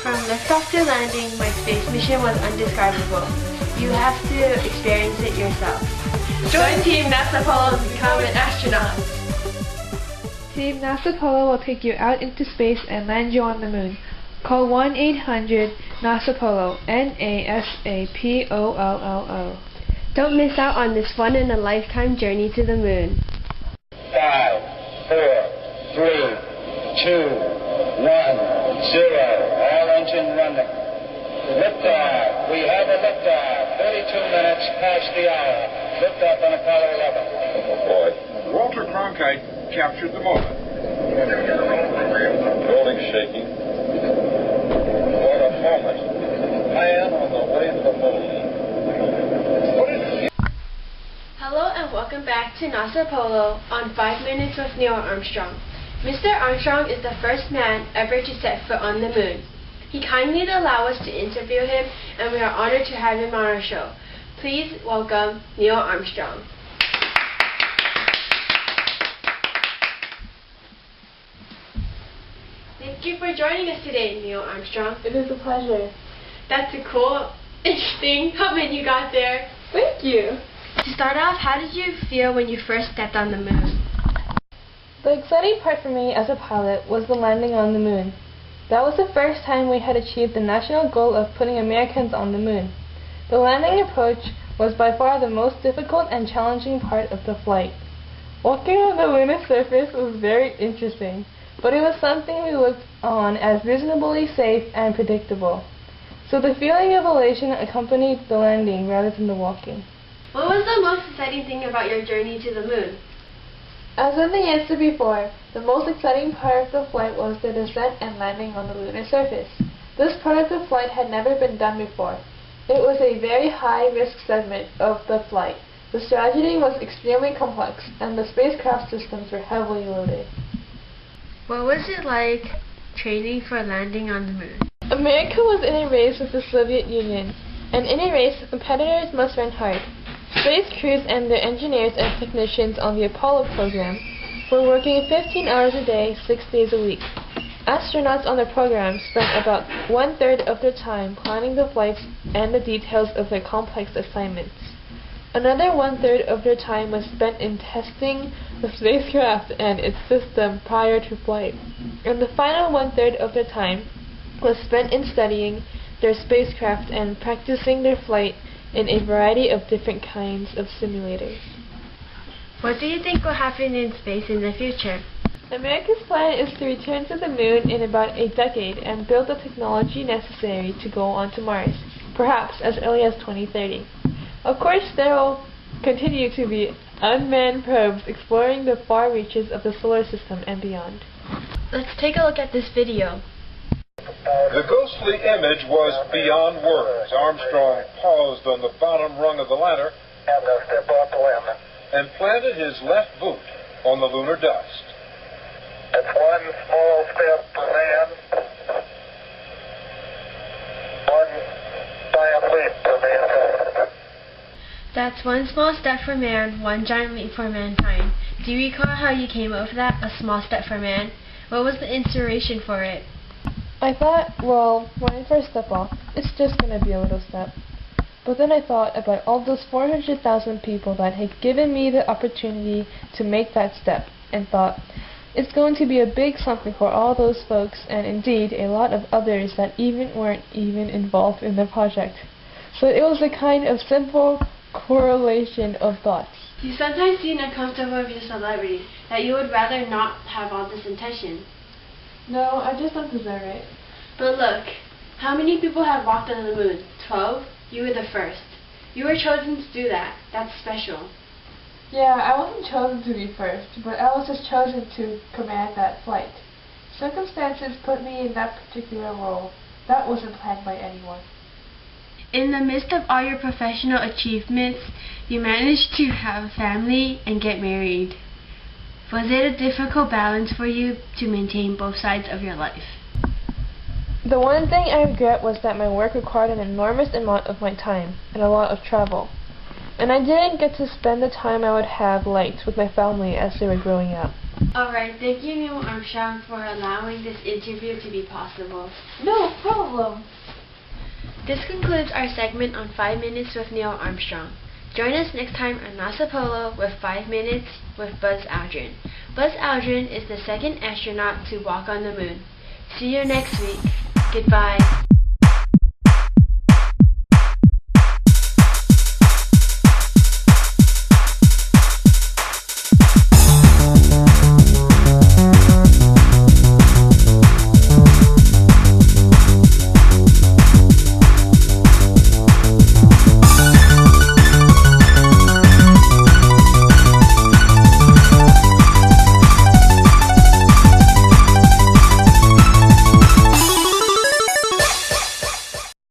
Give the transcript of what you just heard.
From liftoff to landing, my space mission was undescribable. You have to experience it yourself. Join Team NASA Polo and become an astronaut. Team NASA Polo will take you out into space and land you on the moon. Call 1-800-NASA-POLO, NASAPOLLO. Don't miss out on this one-in-a-lifetime journey to the moon. 5, 4, 3, 2, 1, 0. All engine running. Liftoff. We have a liftoff. 32 minutes past the hour. Liftoff on Apollo 11. Oh boy. Walter Cronkite captured the moment. Building shaking. What a moment. Man on the way to the moon. Hello and welcome back to NASA Polo on 5 Minutes with Neil Armstrong. Mr. Armstrong is the first man ever to set foot on the moon. He kindly allowed us to interview him, and we are honored to have him on our show. Please welcome Neil Armstrong. Thank you for joining us today, Neil Armstrong. It is a pleasure. That's a cool, interesting. How many you got there? Thank you. To start off, how did you feel when you first stepped on the moon? The exciting part for me as a pilot was the landing on the moon. That was the first time we had achieved the national goal of putting Americans on the moon. The landing approach was by far the most difficult and challenging part of the flight. Walking on the lunar surface was very interesting, but it was something we looked on as reasonably safe and predictable. So the feeling of elation accompanied the landing rather than the walking. What was the most exciting thing about your journey to the moon? As in the answer before, the most exciting part of the flight was the descent and landing on the lunar surface. This part of the flight had never been done before. It was a very high-risk segment of the flight. The strategy was extremely complex, and the spacecraft systems were heavily loaded. What was it like training for landing on the moon? America was in a race with the Soviet Union, and in a race, the competitors must run hard. Space crews and their engineers and technicians on the Apollo program were working 15 hours a day, 6 days a week. Astronauts on the program spent about one-third of their time planning the flights and the details of their complex assignments. Another one-third of their time was spent in testing the spacecraft and its system prior to flight. And the final one-third of their time was spent in studying their spacecraft and practicing their flight in a variety of different kinds of simulators. What do you think will happen in space in the future? America's plan is to return to the moon in about a decade and build the technology necessary to go on to Mars, perhaps as early as 2030. Of course, there will continue to be unmanned probes exploring the far reaches of the solar system and beyond. Let's take a look at this video. The ghostly image was beyond words. Armstrong paused on the bottom rung of the ladder and planted his left boot on the lunar dust. It's one small step for man, one giant leap for mankind. That's one small step for man, one giant leap for mankind. Do you recall how you came up with that, a small step for man? What was the inspiration for it? I thought, well, when I first step off, it's just going to be a little step. But then I thought about all those 400,000 people that had given me the opportunity to make that step, and thought, it's going to be a big something for all those folks, and indeed a lot of others that weren't even involved in the project. So it was a kind of simple correlation of thoughts. You sometimes seem uncomfortable with your celebrity, that you would rather not have all this intention. No, I just don't deserve it. But look, how many people have walked on the moon? 12? You were the first. You were chosen to do that. That's special. Yeah, I wasn't chosen to be first, but I was just chosen to command that flight. Circumstances put me in that particular role. That wasn't planned by anyone. In the midst of all your professional achievements, you managed to have a family and get married. Was it a difficult balance for you to maintain both sides of your life? The one thing I regret was that my work required an enormous amount of my time and a lot of travel. And I didn't get to spend the time I would have liked with my family as they were growing up. Alright, thank you, Neil Armstrong, for allowing this interview to be possible. No problem. This concludes our segment on 5 Minutes with Neil Armstrong. Join us next time on NASA Polo with 5 Minutes with Buzz Aldrin. Buzz Aldrin is the second astronaut to walk on the moon. See you next week. Goodbye.